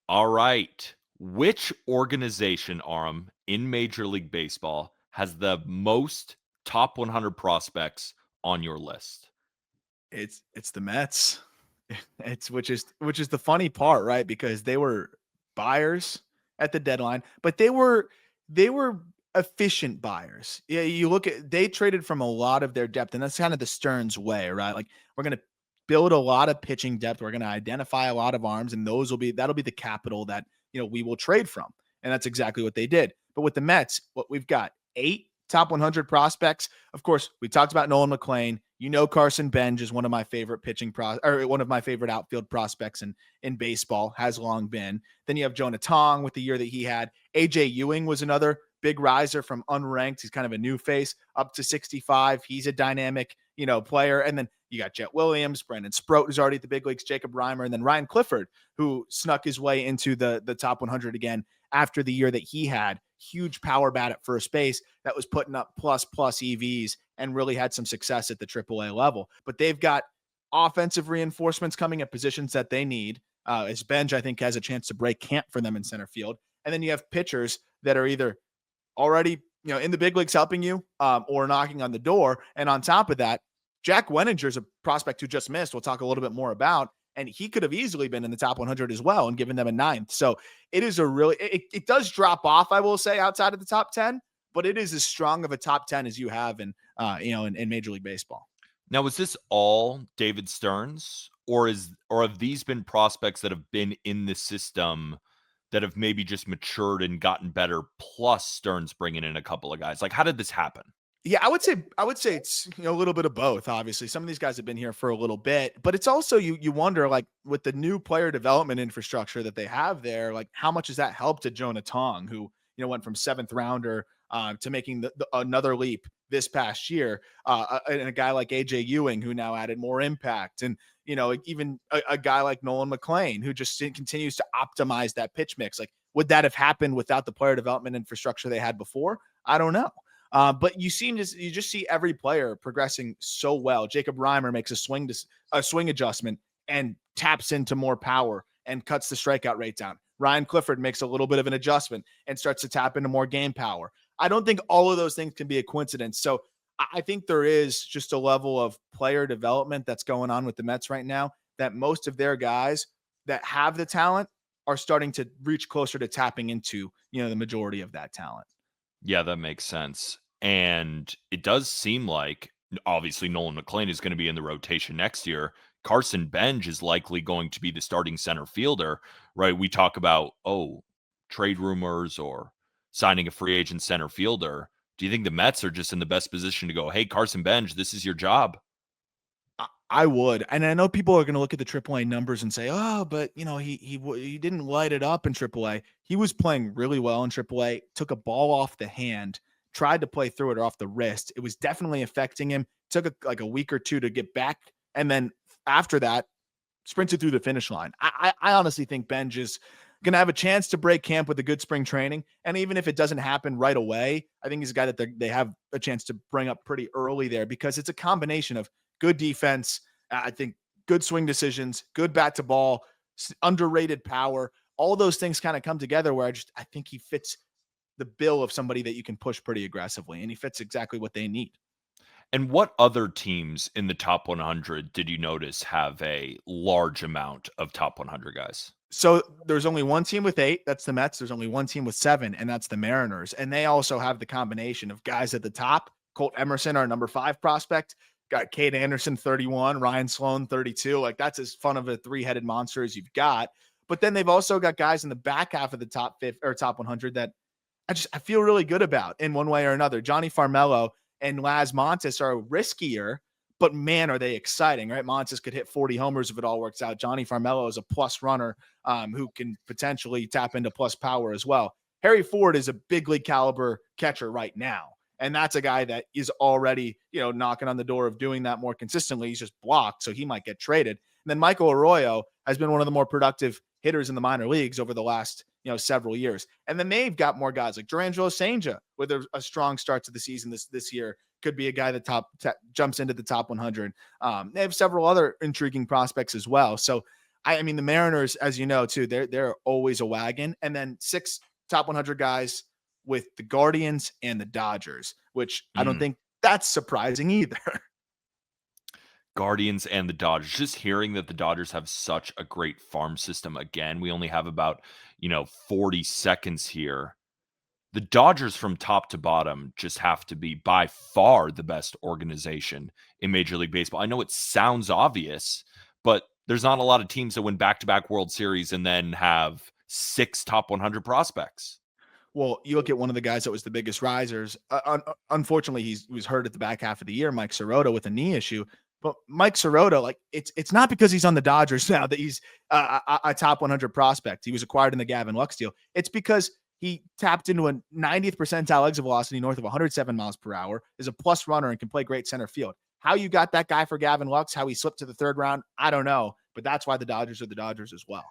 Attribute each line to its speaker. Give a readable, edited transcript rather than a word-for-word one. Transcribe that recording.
Speaker 1: All right. Which organization, Aram, in Major League Baseball has the most top 100 prospects on your list?
Speaker 2: It's the Mets. It's which is the funny part, right? Because they were buyers at the deadline, but they were efficient buyers. Yeah, you look at they traded from a lot of their depth, and that's kind of the Stearns way, right? Like we're gonna build a lot of pitching depth. We're gonna identify a lot of arms, and that'll be the capital that we will trade from. And that's exactly what they did. But with the Mets, what we've got eight top 100 prospects. Of course, we talked about Nolan McLean. Carson Benj is one of my favorite or one of my favorite outfield prospects in baseball, has long been. Then you have Jonah Tong with the year that he had. AJ Ewing was another big riser from unranked. He's kind of a new face up to 65. He's a dynamic, player. And then you got Jet Williams, Brandon Sproat, who's already at the big leagues, Jacob Reimer, and then Ryan Clifford, who snuck his way into the top 100 again after the year that he had. Huge power bat at first base that was putting up plus EVs and really had some success at the AAA level. But they've got offensive reinforcements coming at positions that they need. As Benj, I think, has a chance to break camp for them in center field. And then you have pitchers that are either already in the big leagues helping you or knocking on the door. And on top of that, Jack Wenninger's a prospect who just missed. We'll talk a little bit more about. And he could have easily been in the top 100 as well and given them a ninth. So it is it does drop off, I will say, outside of the top 10, but it is as strong of a top 10 as you have in Major League Baseball.
Speaker 1: Now, is this all David Stearns, or have these been prospects that have been in the system that have maybe just matured and gotten better, plus Stearns bringing in a couple of guys? Like, how did this happen?
Speaker 2: Yeah, I would say it's a little bit of both. Obviously, some of these guys have been here for a little bit, but it's also you wonder, like, with the new player development infrastructure that they have there, like how much has that helped to Jonah Tong, who went from seventh rounder to making another leap this past year, and a guy like AJ Ewing, who now added more impact, and even a guy like Nolan McLean, who just continues to optimize that pitch mix. Like, would that have happened without the player development infrastructure they had before? I don't know. But you just see every player progressing so well. Jacob Reimer makes a swing adjustment and taps into more power and cuts the strikeout rate down. Ryan Clifford makes a little bit of an adjustment and starts to tap into more game power. I don't think all of those things can be a coincidence. So I think there is just a level of player development that's going on with the Mets right now that most of their guys that have the talent are starting to reach closer to tapping into, the majority of that talent.
Speaker 1: Yeah, that makes sense. And it does seem like obviously Nolan McLean is going to be in the rotation next year. Carson Benj is likely going to be the starting center fielder, right? We talk about, trade rumors or signing a free agent center fielder. Do you think the Mets are just in the best position to go, hey, Carson Benj, this is your job?
Speaker 2: I would, and I know people are going to look at the AAA numbers and say, "Oh, but he didn't light it up in AAA. He was playing really well in AAA. Took a ball off the hand, tried to play through it or off the wrist. It was definitely affecting him. Took like a week or two to get back, and then after that, sprinted through the finish line. I honestly think Benj is going to have a chance to break camp with a good spring training. And even if it doesn't happen right away, I think he's a guy that they have a chance to bring up pretty early there because it's a combination of good defense, I think good swing decisions, good bat to ball, underrated power. All those things kind of come together where I think he fits the bill of somebody that you can push pretty aggressively, and he fits exactly what they need.
Speaker 1: And what other teams in the top 100 did you notice have a large amount of top 100 guys?
Speaker 2: So there's only one team with 8, that's the Mets. There's only one team with 7, and that's the Mariners. And they also have the combination of guys at the top. Colt Emerson, our number 5 prospect, got Cade Anderson 31, Ryan Sloan 32. Like, that's as fun of a three-headed monster as you've got. But then they've also got guys in the back half of the top 50 or top 100 that I feel really good about in one way or another. Johnny Farmello and Laz Montes are riskier, but man, are they exciting, right? Montes could hit 40 homers if it all works out. Johnny Farmello is a plus runner who can potentially tap into plus power as well. Harry Ford is a big league caliber catcher right now. And that's a guy that is already, knocking on the door of doing that more consistently. He's just blocked, so he might get traded. And then Michael Arroyo has been one of the more productive hitters in the minor leagues over the last, several years. And then they've got more guys like Durangelo Senja with a strong start to the season this year. Could be a guy that jumps into the top 100. They have several other intriguing prospects as well. So I mean, the Mariners, as you know, too, they're always a wagon. And then 6 top 100 guys with the Guardians and the Dodgers, which I don't
Speaker 1: Mm.
Speaker 2: think that's surprising either.
Speaker 1: Guardians and the Dodgers. Just hearing that the Dodgers have such a great farm system again. We only have about, 40 seconds here. The Dodgers from top to bottom just have to be by far the best organization in Major League Baseball. I know it sounds obvious, but there's not a lot of teams that win back-to-back World Series and then have 6 top 100 prospects.
Speaker 2: Well, you look at one of the guys that was the biggest risers. Unfortunately, he was hurt at the back half of the year, Mike Sirota, with a knee issue. But Mike Sirota, like it's not because he's on the Dodgers now that he's a top 100 prospect. He was acquired in the Gavin Lux deal. It's because he tapped into a 90th percentile exit velocity north of 107 miles per hour, is a plus runner, and can play great center field. How you got that guy for Gavin Lux, how he slipped to the third round, I don't know. But that's why the Dodgers are the Dodgers as well.